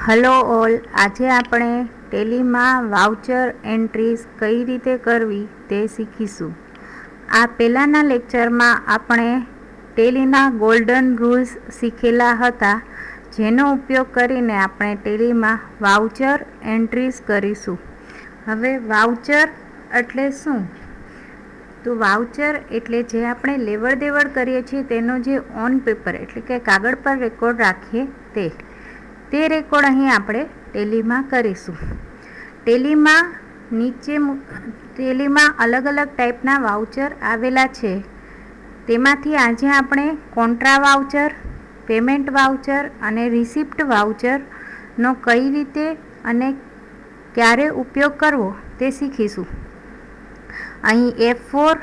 Hello all, આજે આપણે ટેલીમાં voucher entries કઈ રીતે કરવી તે શીખીશું. આ પહેલાંના લેક્ચરમાં આપણે ટેલીના ગોલ્ડન રૂલ્સ શીખેલા હતા, જેનો ઉપયોગ કરીને આપણે ટેલીમાં વાઉચર એન્ટ્રીઝ કરીશું. હવે વાઉચર એટલે શું? તો વાઉચર એટલે જે આપણે લેવડ દેવડ કરીએ છીએ તેનો જે ઓન પેપર એટલે કે કાગળ પર રેકોર્ડ રાખીએ તે રેકોર્ડ અહીં આપણે ટેલીમાં કરીશું. ટેલીમાં અલગ અલગ ટાઈપના વાઉચર આવેલા છે. તેમાંથી આજે આપણે કોન્ટ્રા વાઉચર, પેમેન્ટ વાઉચર અને રિસિપ્ટ વાઉચરનો કઈ રીતે અને ક્યારે ઉપયોગ કરવો તે શીખીશું. અહીં F4,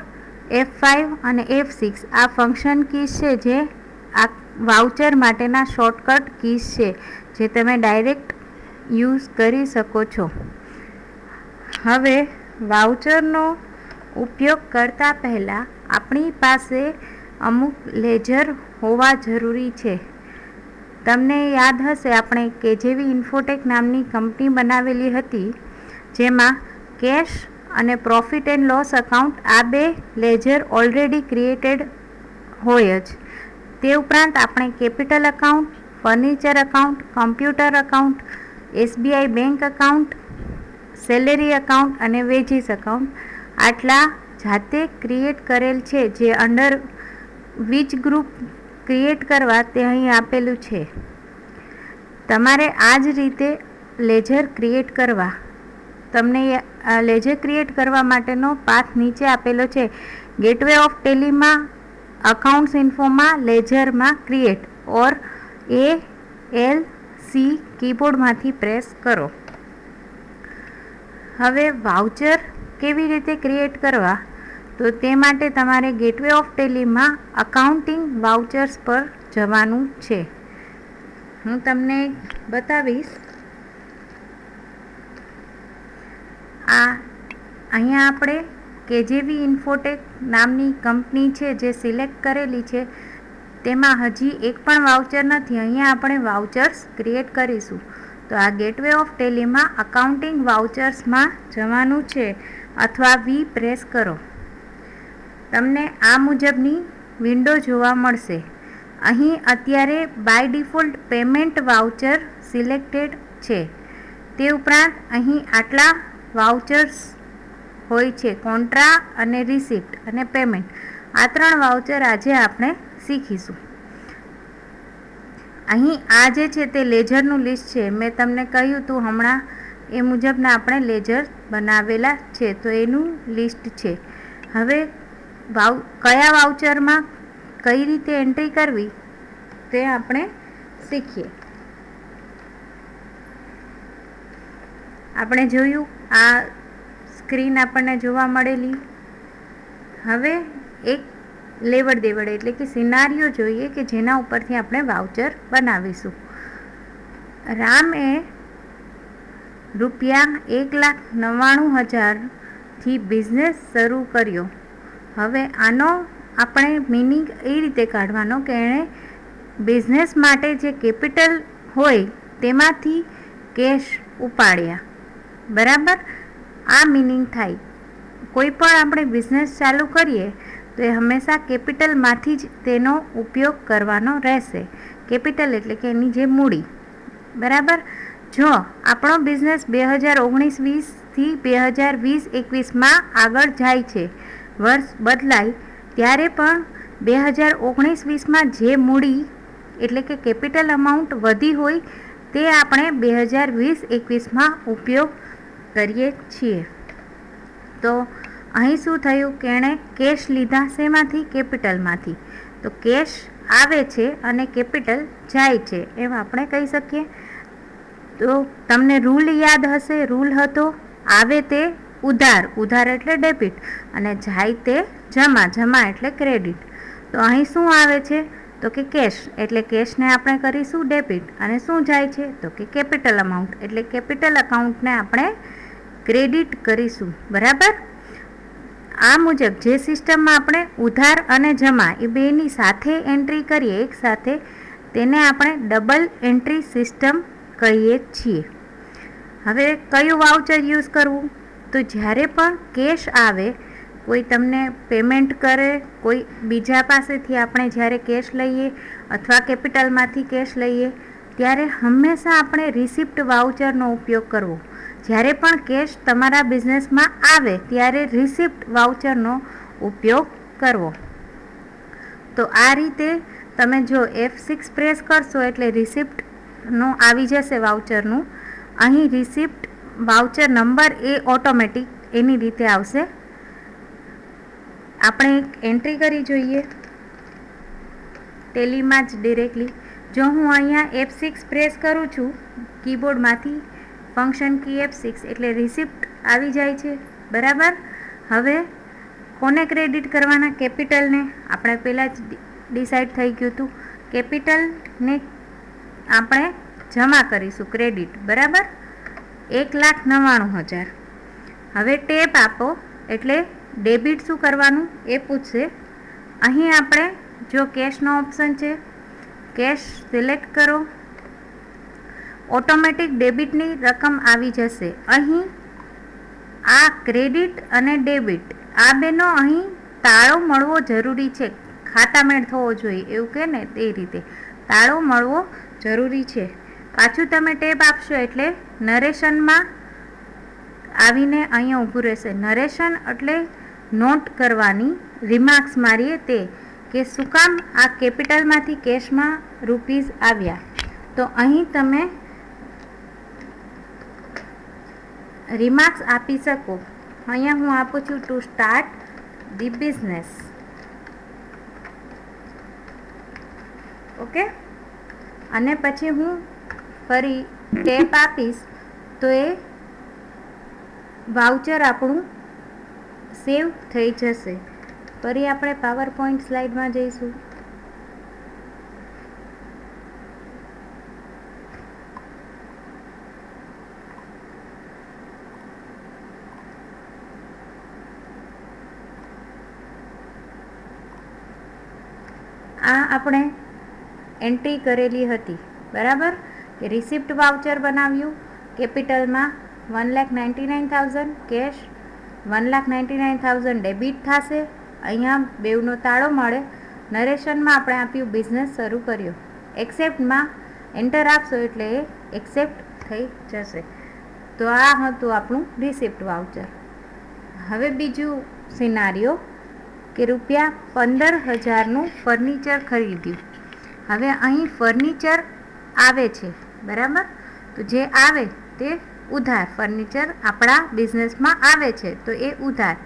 F5 અને F6 આ ફંક્શન કીઝ છે, જે આ વાઉચર માટેના શોર્ટકટ કીઝ છે, જે તમે ડાયરેક્ટ યુઝ કરી શકો છો. હવે વાઉચરનો ઉપયોગ કરતાં પહેલાં આપણી પાસે અમુક લેજર હોવા જરૂરી છે. તમને યાદ હશે, આપણે કેજેવી ઇન્ફોટેક નામની કંપની બનાવેલી હતી, જેમાં કેશ અને પ્રોફિટ એન્ડ લોસ એકાઉન્ટ આ બે લેજર ઓલરેડી ક્રિએટેડ હોય જ. તે ઉપરાંત આપણે capital account, furniture account, computer account, SBI bank account, salary account અને વેજીસ એકાઉન્ટ આટલા જાતે ક્રિએટ કરેલ છે. જે અંડર વિચ ગ્રુપ ક્રિએટ કરવા તે અહીં આપેલું છે. તમારે આ જ રીતે લેજર ક્રિએટ કરવા. તમને લેજર ક્રિએટ કરવા માટેનો પાથ નીચે આપેલો છે. ગેટવે ઓફ ટેલીમાં અકાઉન્ટ્સ ઇન્ફોમાં લેજરમાં ક્રિએટ ઓર ALC કીબોર્ડમાંથી પ્રેસ કરો. હવે વાઉચર કેવી રીતે ક્રિએટ કરવા? તો તે માટે તમારે ગેટવે ઓફ ટેલીમાં અકાઉન્ટિંગ વાઉચર્સ પર જવાનું છે. હું તમને બતાવીશ. અહીંયા આપણે કેજેવી ઇન્ફોટેક નામની કંપની છે જે સિલેક્ટ કરેલી છે, તેમાં હજી એક પણ વાઉચર નથી. અહીંયા આપણે વાઉચર્સ ક્રિએટ કરીશું. તો આ ગેટવે ઓફ ટેલીમાં અકાઉન્ટિંગ વાઉચર્સમાં જવાનું છે, અથવા વી પ્રેસ કરો. તમને આ મુજબની વિન્ડો જોવા મળશે. અહીં અત્યારે by default payment voucher selected છે. તે ઉપરાંત અહીં આટલા વાઉચર્સ હોય છે, કોન્ટ્રા અને રિસિપ્ટ અને પેમેન્ટ. આ ત્રણ વાઉચર આજે આપણે શીખીશું. અહીં આ જે છે તે લેજરનું લિસ્ટ છે. મેં તમને કહ્યું હતું હમણાં એ મુજબના આપણે લેજર બનાવેલા છે, તો એનું લિસ્ટ છે. હવે કયા વાઉચરમાં કઈ રીતે એન્ટ્રી કરવી તે આપણે શીખીએ. આપણે જોયું, આ સ્ક્રીન આપણને જોવા મળેલી. હવે એક લેવડ દેવડ એટલે કે સિનારીઓ જોઈએ કે જેના ઉપરથી આપણે વાઉચર બનાવીશું. રામે ₹1,99,000થી બિઝનેસ શરૂ કર્યો. હવે આનો આપણે મિનિંગ એ રીતે કાઢવાનો કે એણે બિઝનેસ માટે જે કેપિટલ હોય તેમાંથી કેશ ઉપાડ્યા. બરાબર, આ મિનિંગ થાય. કોઈ પણ આપણે બિઝનેસ ચાલુ કરીએ તો એ હંમેશા કેપિટલમાંથી જ તેનો ઉપયોગ કરવાનો રહેશે. કેપિટલ એટલે કે એની જે મૂડી. બરાબર, જો આપણો બિઝનેસ 2019-20થી 2020-21માં આગળ જાય છે, વર્ષ બદલાય ત્યારે પણ 2019-20માં જે મૂડી એટલે કે કેપિટલ અમાઉન્ટ વધી હોય તે આપણે 2020-21માં ઉપયોગ કરીએ છીએ. તો અહીં શું થયું કે એણે કેશ લીધા. શેમાંથી? કેપિટલમાંથી. તો કેશ આવે છે અને કેપિટલ જાય છે, એમ આપણે કહી શકીએ. તો તમને રૂલ યાદ હશે. રૂલ હતો, આવે તે ઉધાર, ઉધાર એટલે ડેબિટ, અને જાય તે જમા, જમા એટલે ક્રેડિટ. તો અહીં શું આવે છે? તો કે કેશ, એટલે કેશને આપણે કરીશું ડેબિટ. અને શું જાય છે? તો કે કેપિટલ અમાઉન્ટ, એટલે કેપિટલ એકાઉન્ટને આપણે ક્રેડિટ કરીશું. બરાબર, આ મુજબ જે સિસ્ટમમાં આપણે ઉધાર અને જમા એ બેની સાથે એન્ટ્રી કરીએ એક સાથે, તેને આપણે ડબલ એન્ટ્રી સિસ્ટમ કહીએ છીએ. હવે કયું વાઉચર યુઝ કરવું? તો જ્યારે પણ કેશ આવે, કોઈ તમને પેમેન્ટ કરે, કોઈ બીજા પાસેથી આપણે જ્યારે કેશ લઈએ અથવા કેપિટલમાંથી કેશ લઈએ, ત્યારે હંમેશા આપણે રિસિપ્ટ વાઉચરનો ઉપયોગ કરવો. જ્યારે પણ કેશ તમારા બિઝનેસમાં આવે ત્યારે રિસિપ્ટ વાઉચરનો ઉપયોગ કરવો. તો આ રીતે તમે જો F6 પ્રેસ કરશો એટલે રિસિપ્ટનું આવી જશે વાઉચરનું. અહીં રિસિપ્ટ વાઉચર નંબર એ ઓટોમેટિક એની રીતે આવશે. આપણે એક એન્ટ્રી કરી જોઈએ ટેલીમાં જ ડિરેક્ટલી. જો હું અહીંયા F6 પ્રેસ કરું છું કીબોર્ડમાંથી, ફંક્શન કી F6 એટલે રિસિપ્ટ આવી જાય છે. બરાબર. હવે કોને ક્રેડિટ કરવાના? કેપિટલને. આપણે પહેલાં જ ડિસાઇડ થઈ ગયું હતું. કેપિટલને આપણે જમા કરીશું ક્રેડિટ. બરાબર. 1,99,000. હવે ટેપ આપો એટલે ડેબિટ શું કરવાનું એ પૂછશે. અહીં આપણે જો કેશનો ઓપ્શન છે, કેશ સિલેક્ટ કરો, ઓટોમેટિક ડેબિટની રકમ આવી જશે. અહીં આ ક્રેડિટ અને ડેબિટ આ બેનો અહીં તાળો મળવો જરૂરી છે. ખાતામેળ થવો જોઈએ એવું કે ને તે રીતે તાળો મળવો જરૂરી છે. પાછું તમે ટેપ આપશો એટલે નરેશનમાં આવીને અહીંયા ઊભું રહેશે. નરેશન એટલે નોટ કરવાની, રિમાર્ક્સ મારીએ તે કે શું કામ આ કેપિટલમાંથી કેશમાં રૂપીઝ આવ્યા. તો અહીં તમે રિમાર્ક્સ આપી શકો. અહીંયા હું આપું છું to start the business. Okay. અને પછી હું ફરી ટેપ આપીશ તો એ વાઉચર આપણું સેવ થઈ જશે. ફરી આપણે પાવર પોઈન્ટ સ્લાઇડમાં જઈશું. આ આપણે એન્ટ્રી કરેલી હતી. બરાબર. કે રિસિપ્ટ વાઉચર બનાવ્યું કેપિટલમાં 1,99,000, કેશ 1,99,000 ડેબિટ થશે. અહીંયા બેવનો તાળો મળે. નરેશનમાં આપણે આપ્યું બિઝનેસ શરૂ કર્યો. એક્સેપ્ટમાં એન્ટર આપશો એટલે એ એક્સેપ્ટ થઈ જશે. તો આ હતું આપણું રિસિપ્ટ વાઉચર. હવે બીજું સિનારીઓ કે ₹15,000નું ફર્નિચર ખરીદ્યું. હવે અહીં ફર્નિચર આવે છે. બરાબર. તો જે આવે તે ઉધાર. ફર્નિચર આપણા બિઝનેસમાં આવે છે તો એ ઉધાર.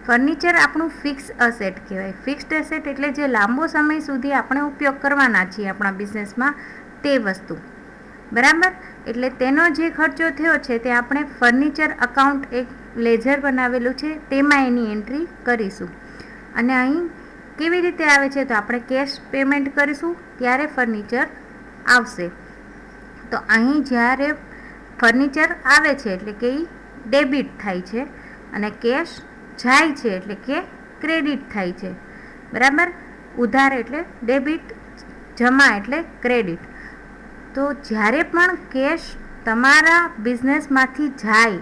ફર્નિચર આપણું ફિક્સ અસેટ કહેવાય. ફિક્સ્ડ એસેટ એટલે જે લાંબો સમય સુધી આપણે ઉપયોગ કરવાના છીએ આપણા બિઝનેસમાં તે વસ્તુ. બરાબર. એટલે તેનો જે ખર્ચો થયો છે તે આપણે ફર્નિચર અકાઉન્ટ એક લેજર બનાવેલું છે તેમાં એની એન્ટ્રી કરીશું. અને અહીં કેવી રીતે આવે છે? તો આપણે કેશ પેમેન્ટ કરીશું ત્યારે ફર્નિચર આવશે. તો અહીં જ્યારે ફર્નિચર આવે છે એટલે કે એ ડેબિટ થાય છે અને કેશ જાય છે એટલે કે ક્રેડિટ થાય છે. બરાબર. ઉધાર એટલે ડેબિટ, જમા એટલે ક્રેડિટ. તો જ્યારે પણ કેશ તમારા બિઝનેસમાંથી જાય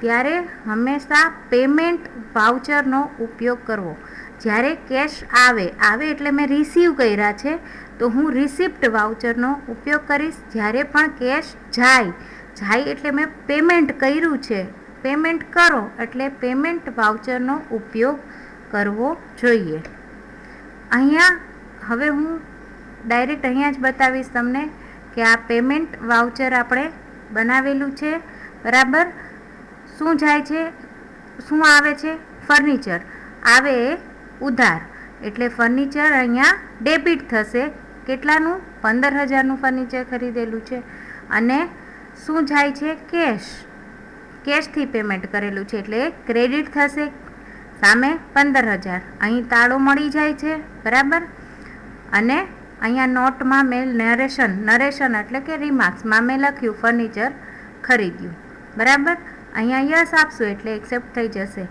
ત્યારે હંમેશા પેમેન્ટ વાઉચરનો ઉપયોગ કરવો. જ્યારે કેશ આવે એટલે મેં રિસીવ કર્યા છે તો હું રિસિપ્ટ વાઉચરનો ઉપયોગ કરીશ. જ્યારે પણ કેશ જાય એટલે મેં પેમેન્ટ કર્યું છે, પેમેન્ટ કરો એટલે પેમેન્ટ વાઉચરનો ઉપયોગ કરવો જોઈએ. અહીંયા હવે હું ડાયરેક્ટ અહીંયા જ બતાવીશ તમને કે આ પેમેન્ટ વાઉચર આપણે બનાવેલું છે. બરાબર. શું જાય છે, શું આવે છે? ફર્નિચર આવે એ ઉધાર એટલે ફર્નિચર અહીંયા ડેબિટ થશે. કેટલાનું? 15,000નું ફર્નિચર ખરીદેલું છે. અને શું જાય છે? કેશથી પેમેન્ટ કરેલું છે એટલે ક્રેડિટ થશે. સામે 15,000 અહીં તાળો મળી જાય છે. બરાબર. અને અહીંયા નોટમાં મેં નરેશન એટલે કે રિમાર્ક્સમાં મેં લખ્યું ફર્નિચર ખરીદ્યું. બરાબર. અહીંયા યસ આપશું એટલે એક્સેપ્ટ થઈ જશે.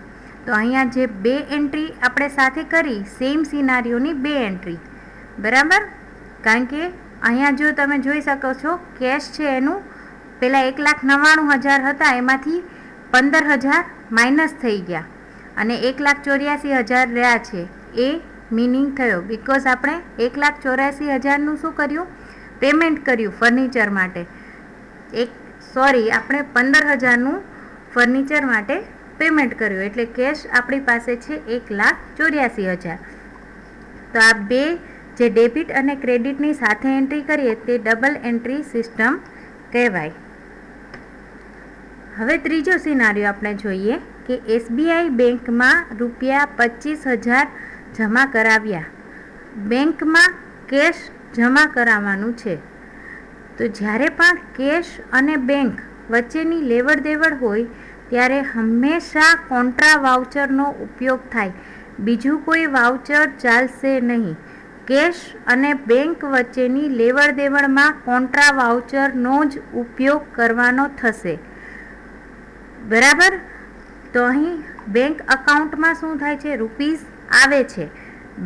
તો અહીંયા જે બે એન્ટ્રી આપણે સાથે કરી, સેમ સિનારીઓની બે એન્ટ્રી. બરાબર. કારણ કે અહીંયા જો તમે જોઈ શકો છો કેશ છે એનું પહેલાં 1,99,000 હતા, એમાંથી 15,000 માઇનસ થઈ ગયા અને 1,84,000 રહ્યા છે. એ મિનિંગ થયો બિકોઝ આપણે 1,84,000નું શું કર્યું, પેમેન્ટ કર્યું ફર્નિચર માટે. આપણે 15,000નું ફર્નિચર માટે પેમેન્ટ કર્યું, એટલે કેશ આપણી પાસે છે 1,84,000. તો આ બે જે ડેબિટ અને ક્રેડિટની સાથે એન્ટ્રી કરીએ તે ડબલ એન્ટ્રી સિસ્ટમ કહેવાય. હવે ત્રીજો સિનારીઓ આપણે જોઈએ કે SBI બેંકમાં ₹25,000 જમા કરાવ્યા. બેંકમાં કેશ જમા કરાવવાનું છે. તો જ્યારે પણ કેશ અને બેંક વચ્ચેની લેવડ દેવડ હોય ત્યારે હંમેશા કોન્ટ્રા વાઉચરનો ઉપયોગ થાય. બીજું કોઈ વાઉચર ચાલશે નહીં. કેશ અને બેંક વચ્ચેની લેવડ દેવડમાં કોન્ટ્રા વાઉચરનો જ ઉપયોગ કરવાનો થશે. બરાબર. તો અહીં બેંક અકાઉન્ટમાં શું થાય છે, રૂપીસ આવે છે,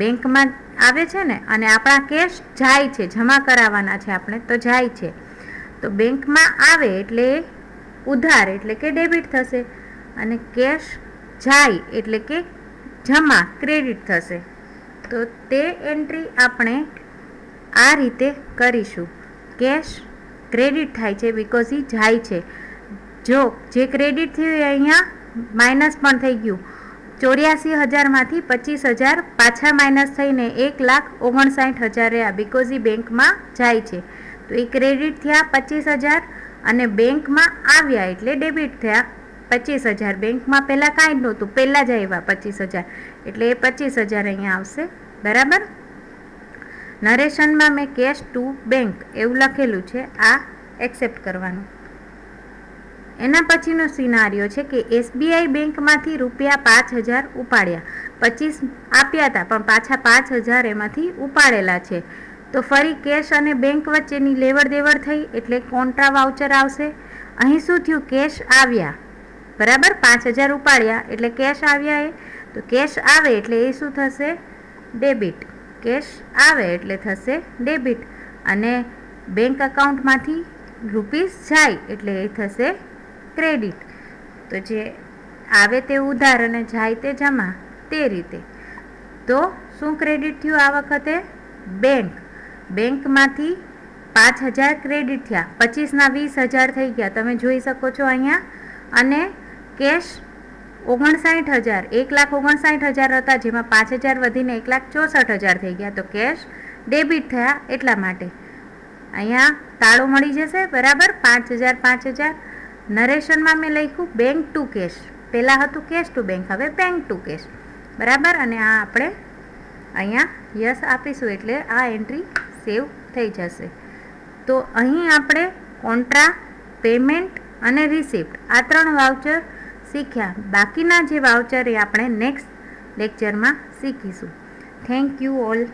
બેંકમાં આવે છે ને, અને આપણા કેશ જાય છે, જમા કરાવવાના છે આપણે, તો જાય છે. તો બેંકમાં આવે એટલે ઉધાર એટલે કે ડેબિટ થશે, અને કેશ જાય એટલે કે જમા ક્રેડિટ થશે. તો તે એન્ટ્રી આપણે આ રીતે કરીશું. કેશ ક્રેડિટ થાય છે બિકોઝ એ જાય છે. જો જે ક્રેડિટ થયું એ અહીંયા માઇનસ પણ થઈ ગયું. 84,000માંથી 25,000 પાછા માઇનસ થઈને 1,59,000 રહ્યા બિકોઝ એ બેંકમાં જાય છે. તો એ ક્રેડિટ થયા 25,000 અને બેંકમાં આવ્યા એટલે ડેબિટ થયા 25,000. બેંકમાં પહેલાં કાંઈ જ નહોતું, પહેલાં જ આવ્યા 25,000, એટલે એ 25,000 અહીંયા આવશે. બરાબર. નરેશનમાં મેં કેશ ટુ બેંક એવું લખેલું છે, આ એક્સેપ્ટ કરવાનું. એના પછીનો સિનારીઓ છે કે SBI બેંકમાંથી ₹5,000 ઉપાડ્યા. 25 આપ્યા હતા પણ પાછા 5,000 એમાંથી ઉપાડેલા છે. તો ફરી કેશ અને બેંક વચ્ચેની લેવડ દેવડ થઈ એટલે કોન્ટ્રા વાઉચર આવશે. અહીં શું થયું, કેશ આવ્યા. બરાબર. 5,000 ઉપાડ્યા એટલે કેશ આવ્યા. તો કેશ આવે એટલે એ શું થશે, ડેબિટ. કેશ આવે એટલે થશે ડેબિટ, અને બેંક અકાઉન્ટમાંથી રૂપીસ જાય એટલે એ થશે ક્રેડિટ. તો જે આવે તે ઉધાર અને જાય તે જમા, તે રીતે. તો શું ક્રેડિટ થયું આ વખતે, બેંકમાંથી 5,000 ક્રેડિટ થયા. 25ના 20,000 થઈ ગયા, તમે જોઈ શકો છો અહીંયા. અને કેશ 59,000, 1,59,000 હતા, જેમાં 5,000 વધીને 1,64,000 થઈ ગયા. તો કેશ ડેબિટ થયા એટલા માટે અહીંયા તાળો મળી જશે. બરાબર. 5,000 5,000. નરેશનમાં મેં લખ્યું બેંક ટુ કેશ, પહેલાં હતું કેશ ટુ બેંક, હવે બેંક ટુ કેશ. બરાબર. અને આ આપણે અહીંયા યસ આપીશું એટલે આ એન્ટ્રી સેવ થઈ જશે. તો અહીં આપણે કોન્ટ્રા, પેમેન્ટ અને રિસિપ્ટ આ 3 વાઉચર શીખ્યા. બાકીના જે વાઉચર એ આપણે નેક્સ્ટ લેક્ચરમાં શીખીશું. Thank you all.